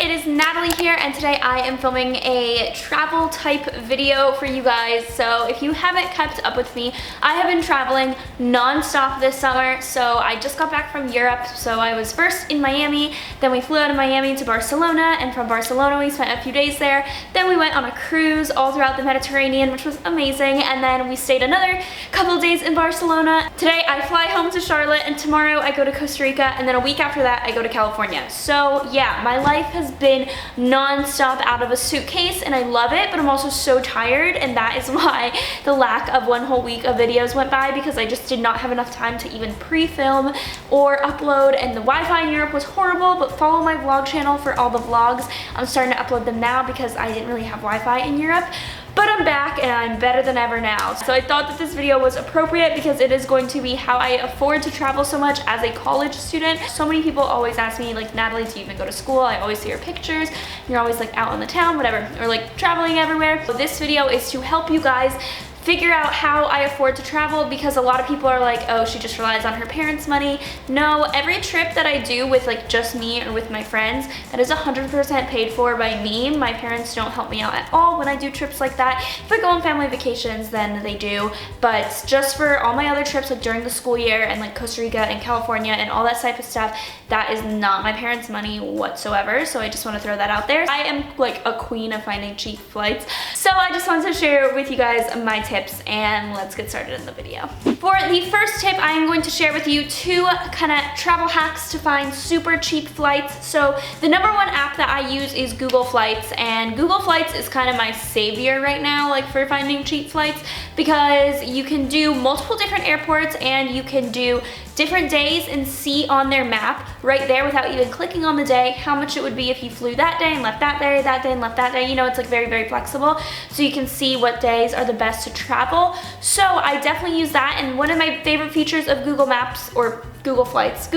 it is Natalie here, and today I am filming a travel type video for you guys. So if you haven't kept up with me, I have been traveling non-stop this summer. So I just got back from Europe. So I was first in Miami, then we flew out of Miami to Barcelona, and from Barcelona we spent a few days there. Then we went on a cruise all throughout the Mediterranean, which was amazing, and then we stayed another couple of days in Barcelona. Today I fly home to Charlotte, and tomorrow I go to Costa Rica, and then a week after that I go to California. So yeah, my life has been non-stop out of a suitcase, and I love it, but I'm also so tired, and that is why the lack of one whole week of videos went by, because I just did not have enough time to even pre-film or upload, and the Wi-Fi in Europe was horrible. But follow my vlog channel for all the vlogs. I'm starting to upload them now because I didn't really have Wi-Fi in Europe. But I'm back and I'm better than ever now. So I thought that this video was appropriate because it is going to be how I afford to travel so much as a college student. So many people always ask me, like, Natalie, do you even go to school? I always see your pictures. You're always like out on the town, whatever, or like traveling everywhere. So this video is to help you guys figure out how I afford to travel, because a lot of people are like, oh, she just relies on her parents' money. No, every trip that I do with like just me or with my friends, that is 100% paid for by me. My parents don't help me out at all when I do trips like that. If I go on family vacations, then they do, but just for all my other trips, like during the school year and like Costa Rica and California and all that type of stuff, that is not my parents' money whatsoever. So I just want to throw that out there. I am like a queen of finding cheap flights, so I just wanted to share with you guys my tips, and let's get started in the video. For the first tip, I am going to share with you two kind of travel hacks to find super cheap flights. So the number one app that I use is Google Flights, and Google Flights is kind of my savior right now, like for finding cheap flights, because you can do multiple different airports and you can do different days and see on their map right there without even clicking on the day how much it would be if you flew that day and left that day, that day and left that day. You know, it's like very, very flexible. So you can see what days are the best to travel. So I definitely use that. And one of my favorite features of Google Maps or Google Flights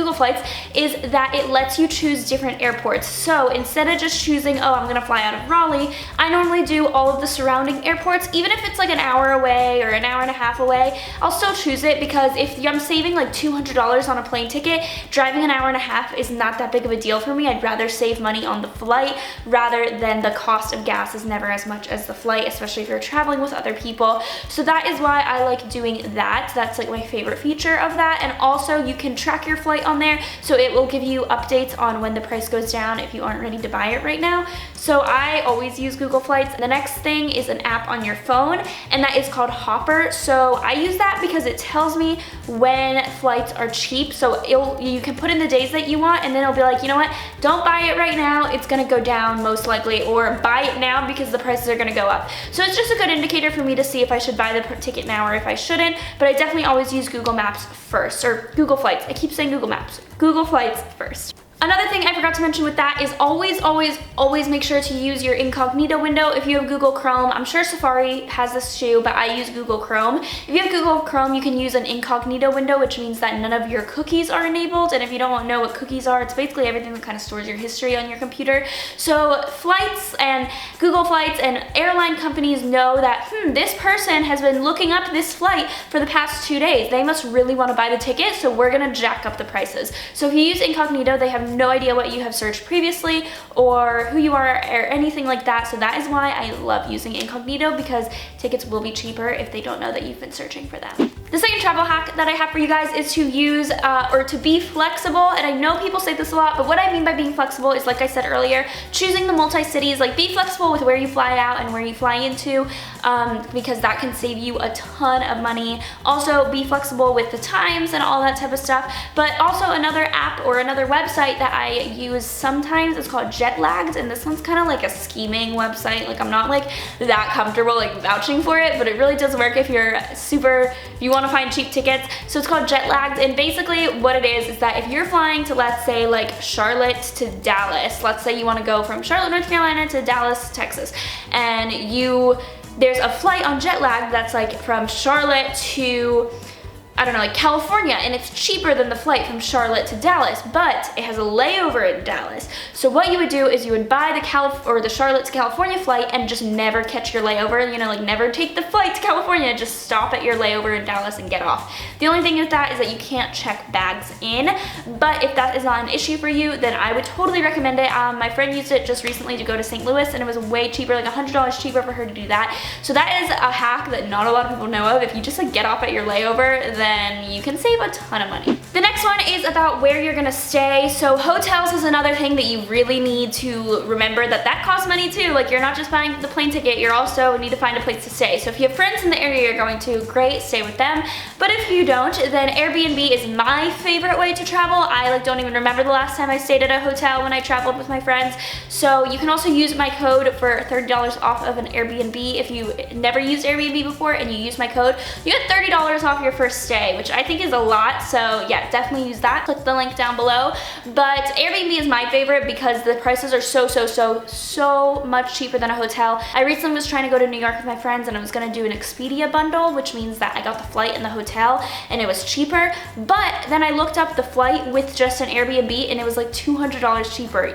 is that it lets you choose different airports. So instead of just choosing, oh, I'm gonna fly out of Raleigh, I normally do all of the surrounding airports. Even if it's like an hour away or an hour and a half away, I'll still choose it, because if I'm saving like $200 on a plane ticket, driving an hour and a half is not that big of a deal for me. I'd rather save money on the flight rather than the cost of gas is never as much as the flight, especially if you're traveling with other people. So that is why I like doing that. That's like my favorite feature of that. And also you can track your flight on there, so it will give you updates on when the price goes down if you aren't ready to buy it right now. So I always use Google Flights. The next thing is an app on your phone, and that is called Hopper. So I use that because it tells me when flights are cheap. So you can put in the days that you want, and then it'll be like, you know what, don't buy it right now, it's gonna go down most likely, or buy it now because the prices are gonna go up. So it's just a good indicator for me to see if I should buy the ticket now or if I shouldn't. But I definitely always use Google Maps first, or Google Flights. I keep saying Google Maps. Google Flights first. Another thing I forgot to mention with that is always make sure to use your incognito window. If you have Google Chrome, I'm sure Safari has this too, but I use Google Chrome. If you have Google Chrome, you can use an incognito window, which means that none of your cookies are enabled. And if you don't know what cookies are, it's basically everything that kind of stores your history on your computer. So flights and Google Flights and airline companies know that, this person has been looking up this flight for the past 2 days. They must really want to buy the ticket, so we're gonna jack up the prices. So if you use incognito, they have no idea what you have searched previously or who you are or anything like that. So that is why I love using incognito, because tickets will be cheaper if they don't know that you've been searching for them. The second travel hack that I have for you guys is to use or to be flexible. And I know people say this a lot, but what I mean by being flexible is, like I said earlier, choosing the multi-cities. Like, be flexible with where you fly out and where you fly into, because that can save you a ton of money. Also, be flexible with the times and all that type of stuff. But also another app or another website that I use sometimes is called Jetlagged, and this one's kind of like a scheming website. Like, I'm not like that comfortable like vouching for it, but it really does work if you want to find cheap tickets. So it's called Jetlagged, and basically what it is that if you're flying to, let's say, like Charlotte to Dallas, let's say you want to go from Charlotte, North Carolina to Dallas, Texas, and there's a flight on Jetlagged that's like from Charlotte to I don't know, like California, and it's cheaper than the flight from Charlotte to Dallas, but it has a layover in Dallas. So what you would do is you would buy the Charlotte to California flight and just never catch your layover, you know, like never take the flight to California, just stop at your layover in Dallas and get off. The only thing with that is that you can't check bags in, but if that is not an issue for you, then I would totally recommend it. My friend used it just recently to go to St. Louis, and it was way cheaper, like $100 cheaper for her to do that. So that is a hack that not a lot of people know of. If you just like get off at your layover, then you can save a ton of money. The next one is about where you're gonna stay. So hotels is another thing that you really need to remember that costs money too. Like you're not just buying the plane ticket, you're also need to find a place to stay. So if you have friends in the area you're going to, great, stay with them. But if you don't, then Airbnb is my favorite way to travel. I like don't even remember the last time I stayed at a hotel when I traveled with my friends. So you can also use my code for $30 off of an Airbnb. If you never used Airbnb before and you use my code, you get $30 off your first stay, which I think is a lot. So yeah, definitely use that. Click the link down below. But Airbnb is my favorite because the prices are so much cheaper than a hotel. I recently was trying to go to New York with my friends, and I was gonna do an Expedia bundle, which means that I got the flight and the hotel and it was cheaper. But then I looked up the flight with just an Airbnb and it was like $200 cheaper,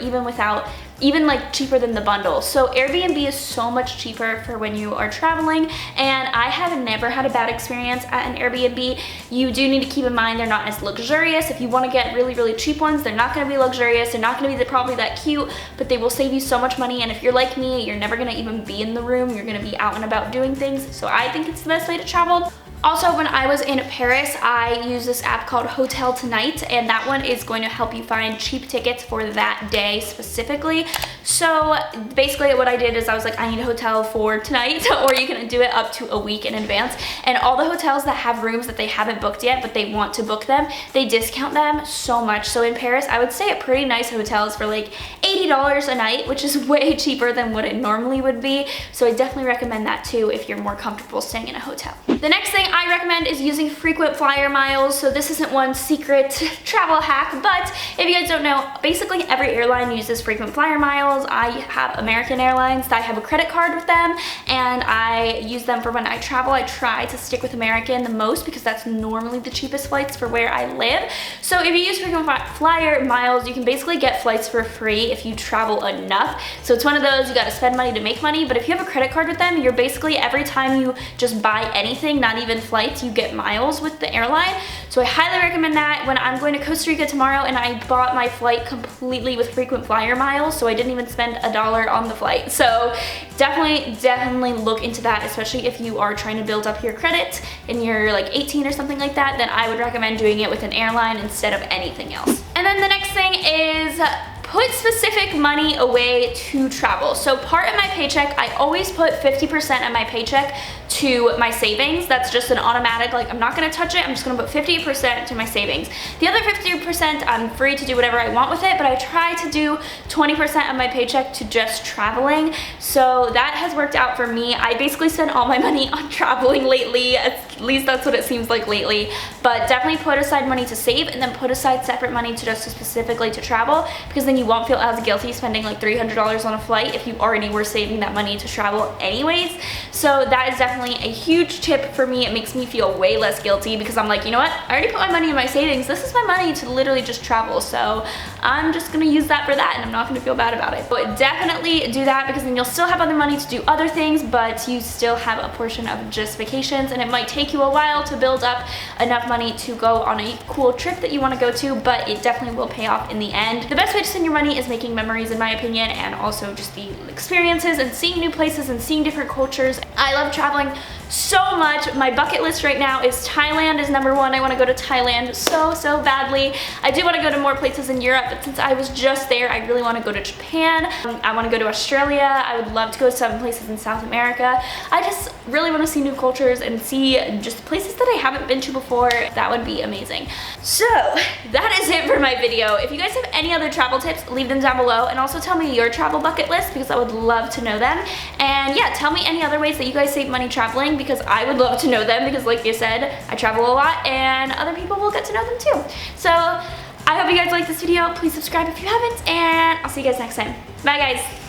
even like cheaper than the bundle. So Airbnb is so much cheaper for when you are traveling, and I have never had a bad experience at an Airbnb. You do need to keep in mind they're not as luxurious. If you want to get really cheap ones, they're not going to be luxurious, they're not going to be probably that cute, but they will save you so much money. And if you're like me, you're never going to even be in the room, you're going to be out and about doing things. So I think it's the best way to travel. Also, when I was in Paris, I used this app called Hotel Tonight, and that one is going to help you find cheap tickets for that day specifically. So basically what I did is I was like, I need a hotel for tonight, or you can do it up to a week in advance. And all the hotels that have rooms that they haven't booked yet, but they want to book them, they discount them so much. So in Paris, I would stay at pretty nice hotels for like $80 a night, which is way cheaper than what it normally would be. So I definitely recommend that too if you're more comfortable staying in a hotel. The next thing I recommend is using frequent flyer miles. So this isn't one secret travel hack, but if you guys don't know, basically every airline uses frequent flyer miles. I have American Airlines, I have a credit card with them, and I use them for when I travel. I try to stick with American the most because that's normally the cheapest flights for where I live. So if you use frequent flyer miles, you can basically get flights for free if you travel enough. So it's one of those, you gotta spend money to make money, but if you have a credit card with them, you're basically, every time you just buy anything, not even flights, you get miles with the airline. So I highly recommend that. When I'm going to Costa Rica tomorrow, and I bought my flight completely with frequent flyer miles, so I didn't even spend $1 on the flight. So definitely look into that, especially if you are trying to build up your credit and you're like 18 or something like that, then I would recommend doing it with an airline instead of anything else. And then the next thing is put specific money away to travel. So part of my paycheck, I always put 50% of my paycheck to my savings. That's just an automatic, like I'm not gonna touch it, I'm just gonna put 50% to my savings. The other 50%, I'm free to do whatever I want with it, but I try to do 20% of my paycheck to just traveling. So that has worked out for me. I basically spend all my money on traveling lately, at least that's what it seems like lately. But definitely put aside money to save, and then put aside separate money to just specifically to travel, because then you won't feel as guilty spending like $300 on a flight if you already were saving that money to travel anyways. So that is definitely a huge tip for me. It makes me feel way less guilty because I'm like, you know what? I already put my money in my savings. This is my money to literally just travel. So I'm just gonna use that for that, and I'm not gonna feel bad about it. But definitely do that, because then you'll still have other money to do other things, but you still have a portion of just vacations, and it might take you a while to build up enough money to go on a cool trip that you wanna go to, but it definitely will pay off in the end. The best way to spend your money is making memories, in my opinion, and also just the experiences and seeing new places and seeing different cultures. I love traveling so much. My bucket list right now is Thailand is number one. I want to go to Thailand so badly. I do want to go to more places in Europe, but since I was just there, I really want to go to Japan. I want to go to Australia. I would love to go to some places in South America. I just really want to see new cultures and see just places that I haven't been to before. That would be amazing. So that is it for my video. If you guys have any other travel tips, leave them down below, and also tell me your travel bucket list, because I would love to know them. And yeah, tell me any other ways that you guys save money traveling, because I would love to know them, because like I said, I travel a lot and other people will get to know them too. So I hope you guys liked this video. Please subscribe if you haven't, and I'll see you guys next time. Bye guys.